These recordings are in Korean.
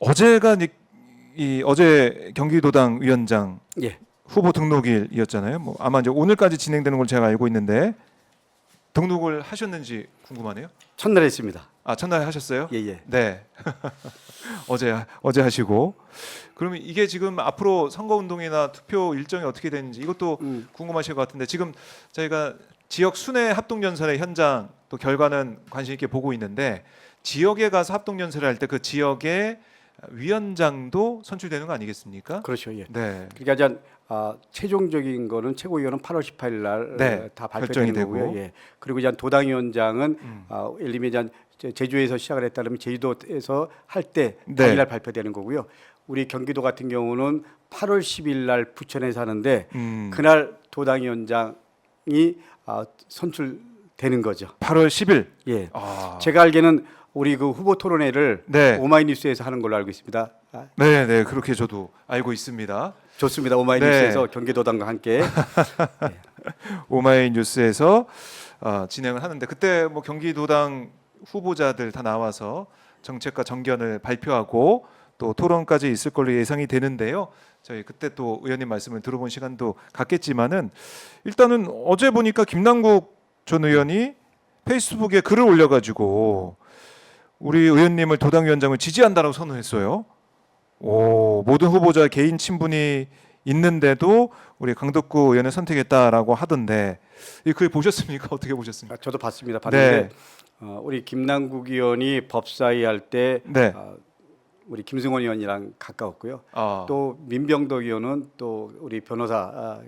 어제가 어제 경기도당 위원장 예. 후보 등록일이었잖아요. 뭐 아마 이제 오늘까지 진행되는 걸 제가 알고 있는데 등록을 하셨는지 궁금하네요. 첫날 했습니다. 아, 첫날 하셨어요? 예. 네. 어제 하시고. 그러면 이게 지금 앞으로 선거 운동이나 투표 일정이 어떻게 되는지 이것도 궁금하실 것 같은데 지금 저희가 지역 순회 합동 연설의 현장 또 결과는 관심 있게 보고 있는데 지역에 가서 합동 연설을 할 때 그 지역의 위원장도 선출되는 거 아니겠습니까? 그렇죠. 예. 네. 그러니까 전 최종적인 거는 최고위원은 8월 18일 날 네, 다 결정이 발표되는 거고요. 되고. 예. 그리고 이제 도당위원장은 예를 들면 이제 제주에서 시작을 했다면 제주도에서 할 때 네. 당일날 발표되는 거고요. 우리 경기도 같은 경우는 8월 10일 날 부천에서 하는데 그날 도당위원장이 선출되는 거죠. 8월 10일. 예. 아. 제가 알기에는 우리 그 후보 토론회를 네. 오마이뉴스에서 하는 걸로 알고 있습니다. 네, 네. 그렇게 저도 알고 있습니다. 좋습니다. 오마이뉴스에서 네. 경기도당과 함께. 오마이뉴스에서 진행을 하는데 그때 뭐 경기도당 후보자들 다 나와서 정책과 정견을 발표하고 또 토론까지 있을 걸로 예상이 되는데요. 저희 그때 또 의원님 말씀을 들어본 시간도 갖겠지만은 일단은 어제 보니까 김남국 전 의원이 페이스북에 글을 올려가지고 우리 의원님을 도당위원장을 지지한다라고 선언했어요. 모든 후보자 개인 친분이 있는데도 우리 강덕구 의원을 선택했다라고 하던데 이 글 보셨습니까? 어떻게 보셨습니까? 저도 봤습니다. 봤는데 네. 우리 김남국 의원이 법사위 할 때 네. 우리 김승원 의원이랑 가까웠고요. 아, 또 민병덕 의원은 또 우리 변호사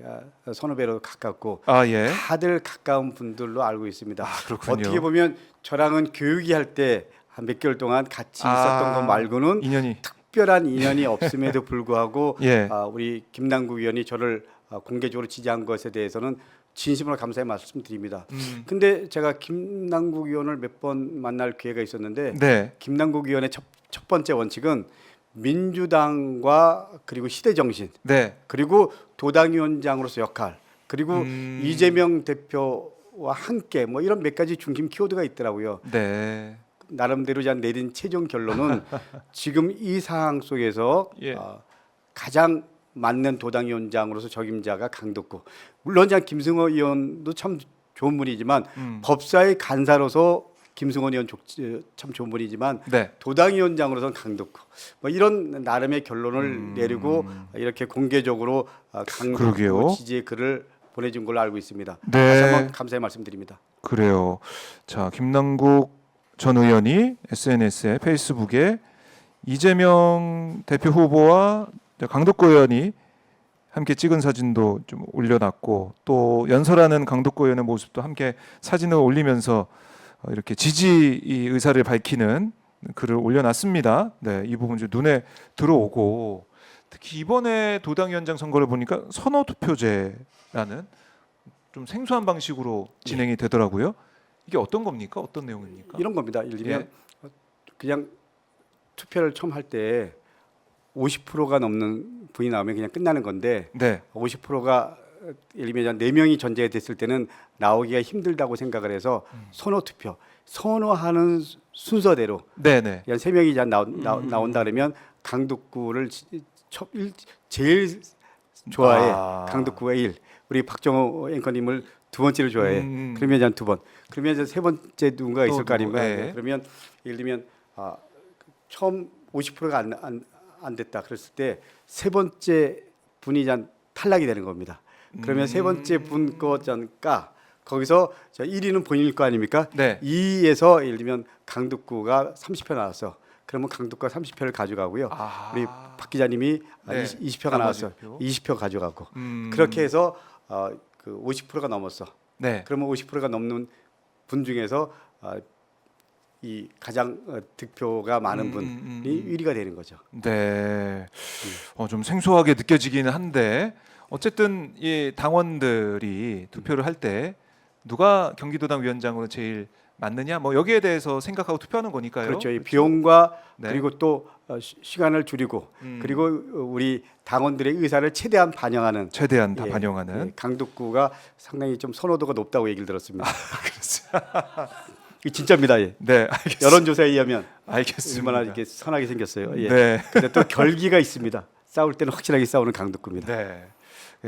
선후배로 가깝고 예. 다들 가까운 분들로 알고 있습니다. 그렇군요. 어떻게 보면 저랑은 교육이 할 때 한 몇 개월 동안 같이 있었던 것 말고는 인연이 특별한 인연이 없음에도 불구하고 예. 우리 김남국 의원이 저를 공개적으로 지지한 것에 대해서는 진심으로 감사의 말씀드립니다. 근데 제가 김남국 의원을 몇 번 만날 기회가 있었는데 네. 김남국 의원의 첫 번째 원칙은 민주당과 그리고 시대 정신 네. 그리고 도당위원장으로서 역할 그리고 이재명 대표와 함께 뭐 이런 몇 가지 중심 키워드가 있더라고요. 네. 나름대로 내린 최종 결론은 지금 이 상황 속에서 예. 가장 맞는 도당위원장으로서 적임자가 강덕구. 물론 김승호 의원도 참 좋은 분이지만 법사위 간사로서 김승원 의원 참 좋은 분이지만 네. 도당위원장으로서는 강덕구. 뭐 이런 나름의 결론을 내리고 이렇게 공개적으로 강덕구 그러게요. 지지의 글을 보내준 걸로 알고 있습니다. 네. 다시 한번 감사의 말씀드립니다. 그래요. 자, 김남국 전 의원이 SNS에 페이스북에 이재명 대표 후보와 강덕구 의원이 함께 찍은 사진도 좀 올려놨고 또 연설하는 강덕구 의원의 모습도 함께 사진을 올리면서 이렇게 지지 의사를 밝히는 글을 올려놨습니다. 네, 이 부분 좀 눈에 들어오고 특히 이번에 도당위원장 선거를 보니까 선호투표제라는 좀 생소한 방식으로 진행이 되더라고요. 이게 어떤 겁니까? 어떤 내용입니까? 이런 겁니다. 예를 들면 그냥 투표를 처음 할 때 50%가 넘는 분이 나오면 그냥 끝나는 건데 네. 50%가 예를 들면 4명이 전제가 됐을 때는 나오기가 힘들다고 생각을 해서 선호 투표, 선호하는 순서대로 네네. 한 3명이 나온다 그러면 강덕구를 제일 좋아해. 강덕구가 1. 우리 박정호 앵커님을 두 번째로 좋아해. 그러면 한 2번. 그러면 이제 세 번째 누군가 있을 거 아닙니까? 네. 그러면 예를 들면 처음 50%가 안 됐다 그랬을 때 세 번째 분이 이제 탈락이 되는 겁니다. 그러면 세 번째 분 거니까 거기서 1위는 본인일 거 아닙니까? 네. 2위에서 예를 들면 강덕구가 30표 나왔어. 그러면 강덕구가 30표를 가져가고요. 우리 박 기자님이 네. 20표가 나왔어. 20표. 20표 가져가고. 그렇게 해서 그 50%가 넘었어. 네. 그러면 50%가 넘는 분 중에서 이 가장 득표가 많은 분이 1위가 되는 거죠. 네. 좀 생소하게 느껴지기는 한데 어쨌든 이 당원들이 투표를 할 때 누가 경기도당 위원장으로 제일 맞느냐 뭐 여기에 대해서 생각하고 투표하는 거니까요. 그렇죠. 이 비용과 네. 그리고 또 시간을 줄이고 그리고 우리 당원들의 의사를 최대한 반영하는 최대한 다 반영하는. 강덕구가 상당히 좀 선호도가 높다고 얘기를 들었습니다. 이거 진짜입니다. 예. 네, 알겠습니다. 여론조사에 의하면 알겠습니다. 얼마나 이렇게 선하게 생겼어요. 예. 네. 근데 또 결기가 있습니다. 싸울 때는 확실하게 싸우는 강덕구입니다. 네.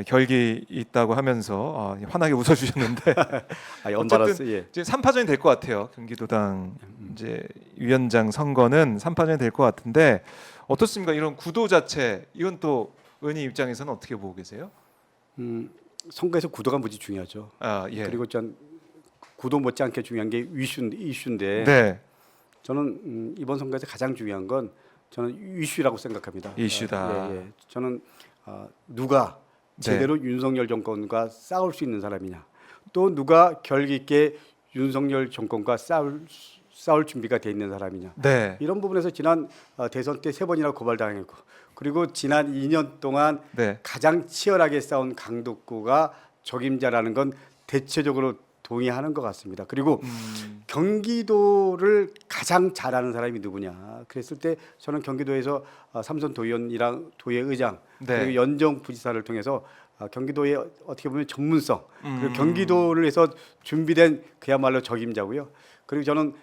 결기 있다고 하면서 환하게 웃어주셨는데 연달아서 예. 이제 3파전이 될 것 같아요. 경기도당 이제 위원장 선거는 3파전이 될 것 같은데 어떻습니까? 이런 구도 자체 이건 또 의원님 입장에서는 어떻게 보고 계세요? 선거에서 구도가 무지 중요하죠. 아 예. 그리고 전 구도 못지않게 중요한 게 이슈인데 네. 저는 이번 선거에서 가장 중요한 건 저는 이슈라고 생각합니다. 이슈다. 예. 저는 누가 네. 제대로 윤석열 정권과 싸울 수 있는 사람이냐, 또 누가 결기 있게 윤석열 정권과 싸울 준비가 돼 있는 사람이냐. 네. 이런 부분에서 지난 대선 때 3번이나 고발당했고, 그리고 지난 2년 동안 네. 가장 치열하게 싸운 강덕구가 적임자라는 건 대체적으로 동의하는 것 같습니다. 그리고 경기도를 가장 잘하는 사람이 누구냐 그랬을 때 저는 경기도에서 삼선 도의원이랑 도의회의장 네. 그리고 연정 부지사를 통해서 경기도의 어떻게 보면 전문성 그리고 경기도를 해서 준비된 그야말로 적임자고요. 그리고 저는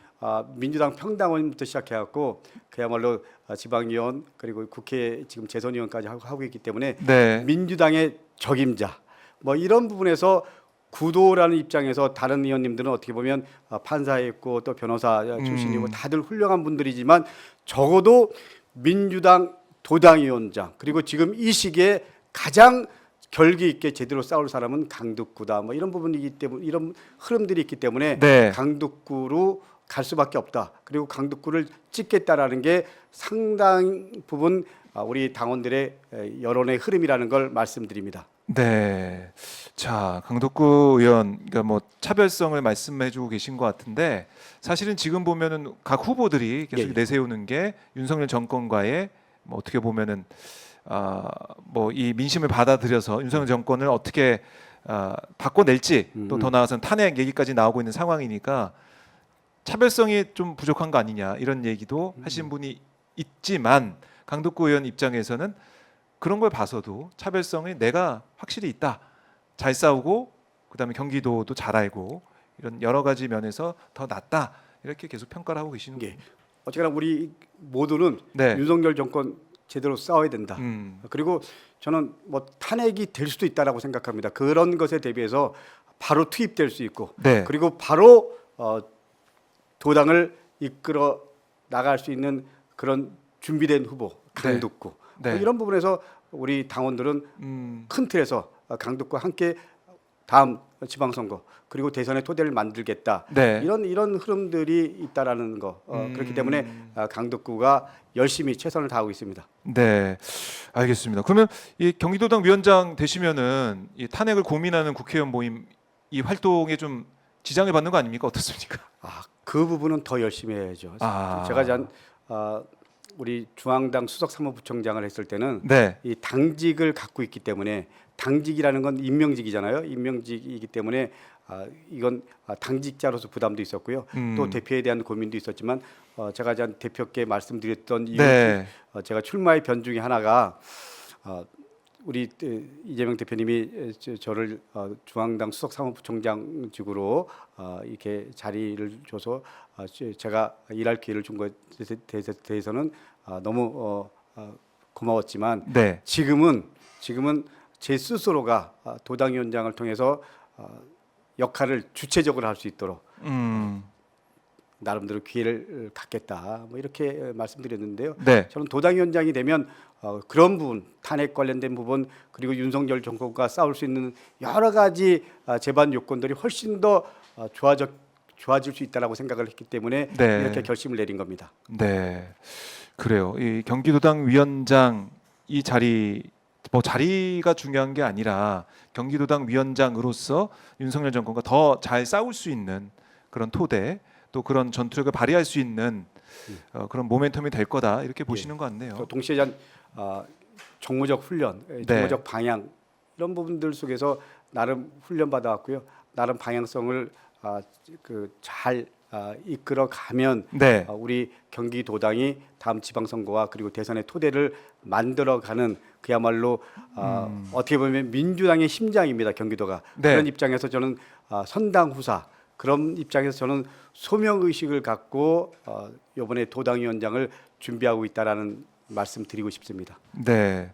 민주당 평당원부터 시작해갖고 그야말로 지방의원 그리고 국회 지금 재선의원까지 하고 있기 때문에 네. 민주당의 적임자 뭐 이런 부분에서 구도라는 입장에서 다른 의원님들은 어떻게 보면 판사였고 또 변호사 출신이고 다들 훌륭한 분들이지만 적어도 민주당 도당위원장 그리고 지금 이 시기에 가장 결기 있게 제대로 싸울 사람은 강덕구다. 뭐 이런 부분이기 때문에 이런 흐름들이 있기 때문에 네. 강덕구로 갈 수밖에 없다. 그리고 강덕구를 찍겠다라는 게 상당 부분 우리 당원들의 여론의 흐름이라는 걸 말씀드립니다. 네. 자, 강덕구 의원, 그러니까 뭐 차별성을 말씀해주고 계신 것 같은데 사실은 지금 보면은 각 후보들이 계속 예. 내세우는 게 윤석열 정권과의 뭐 어떻게 보면은 뭐 이 민심을 받아들여서 윤석열 정권을 어떻게 바꿔낼지 또 더 나아가서는 탄핵 얘기까지 나오고 있는 상황이니까 차별성이 좀 부족한 거 아니냐 이런 얘기도 하신 분이 있지만 강덕구 의원 입장에서는 그런 걸 봐서도 차별성이 내가 확실히 있다. 잘 싸우고 그다음에 경기도도 잘 알고 이런 여러 가지 면에서 더 낫다. 이렇게 계속 평가를 하고 계시는 예. 거예요. 어쨌거나 우리 모두는 네. 윤석열 정권 제대로 싸워야 된다. 음. 그리고 저는 뭐 탄핵이 될 수도 있다라고 생각합니다. 그런 것에 대비해서 바로 투입될 수 있고 네. 그리고 바로 도당을 이끌어 나갈 수 있는 그런 준비된 후보 강덕구 네. 뭐 이런 부분에서 우리 당원들은 음. 큰 틀에서 강덕구와 함께 다음 지방선거 그리고 대선의 토대를 만들겠다. 네. 이런 흐름들이 있다라는 거 그렇기 때문에 강덕구가 열심히 최선을 다하고 있습니다. 네. 알겠습니다. 그러면 이 경기도당 위원장 되시면은 이 탄핵을 고민하는 국회의원 모임 이 활동에 좀 지장을 받는 거 아닙니까? 어떻습니까? 그 부분은 더 열심히 해야죠. 제가 우리 중앙당 수석 사무부총장을 했을 때는 네. 이 당직을 갖고 있기 때문에 당직이라는 건 임명직이잖아요. 임명직이기 때문에 이건 당직자로서 부담도 있었고요. 또 대표에 대한 고민도 있었지만 제가 대표께 말씀드렸던 이유 네. 제가 출마의 변 중에 하나가 우리 이재명 대표님이 저를 중앙당 수석 사무부총장직으로 이렇게 자리를 줘서 제가 일할 기회를 준 것에 대해서는 너무 고마웠지만 네. 지금은 제 스스로가 도당위원장을 통해서 역할을 주체적으로 할 수 있도록 나름대로 기회를 갖겠다 뭐 이렇게 말씀드렸는데요. 네. 저는 도당위원장이 되면 그런 부분 탄핵 관련된 부분 그리고 윤석열 정권과 싸울 수 있는 여러 가지 제반 요건들이 훨씬 더 좋아질 수 있다라고 생각을 했기 때문에 네. 이렇게 결심을 내린 겁니다. 네. 그래요. 이 경기도당 위원장 이 자리 뭐 자리가 중요한 게 아니라 경기도당 위원장으로서 윤석열 정권과 더 잘 싸울 수 있는 그런 토대 또 그런 전투력을 발휘할 수 있는 그런 모멘텀이 될 거다 이렇게 보시는 것 같네요. 동시에 정무적 훈련, 정무적 방향 이런 부분들 속에서 나름 훈련 받아왔고요. 나름 방향성을 잘 이끌어 가면 네. 우리 경기도당이 다음 지방선거와 그리고 대선의 토대를 만들어가는 그야말로 어떻게 보면 민주당의 심장입니다. 경기도가 네. 그런 입장에서 저는 선당 후사 그런 입장에서 저는 소명 의식을 갖고 이번에 도당위원장을 준비하고 있다라는 말씀 드리고 싶습니다. 네.